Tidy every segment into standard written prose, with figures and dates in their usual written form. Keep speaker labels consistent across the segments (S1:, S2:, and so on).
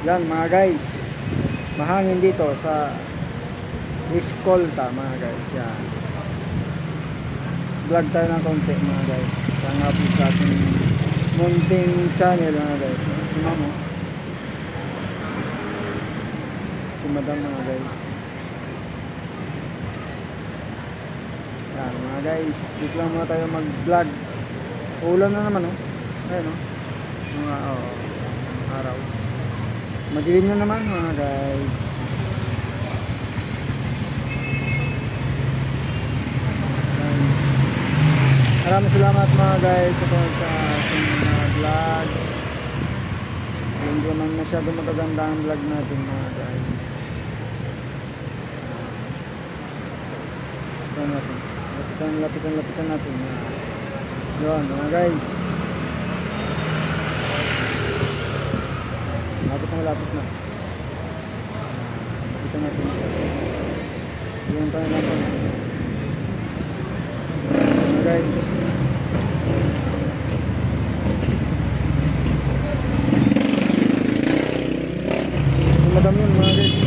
S1: Yan mga guys, mahangin dito sa Escolta mga guys. Yan, vlog tayo ng konti mga guys. Yan nga po sa ating munting channel mga guys. Tingnan mo si madam mga guys. Yan mga guys, dito lang muna tayo mag vlog. Ulan na naman, oh. Ayun, oh, mga araw, madilim na naman mga guys. Yan. Maraming salamat mga guys sa ating vlog. Hindi naman masyado magaganda ang vlog natin mga guys. Lapitan natin. Yun mga guys, lapit na. Lapitan natin. Yun tayo natin mga guys. Madam yun mga guys.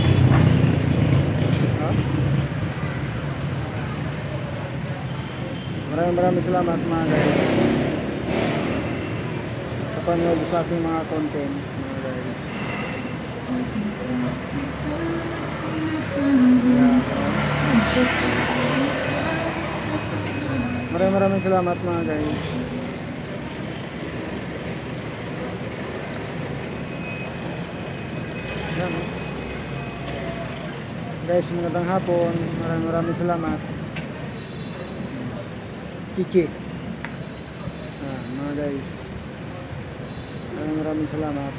S1: Maraming salamat mga guys sa panonood sa ating mga content mga guys. Maraming salamat mga guys. Yan, guys, magandang hapon. Maraming salamat. Chichi. Mga guys, maraming salamat.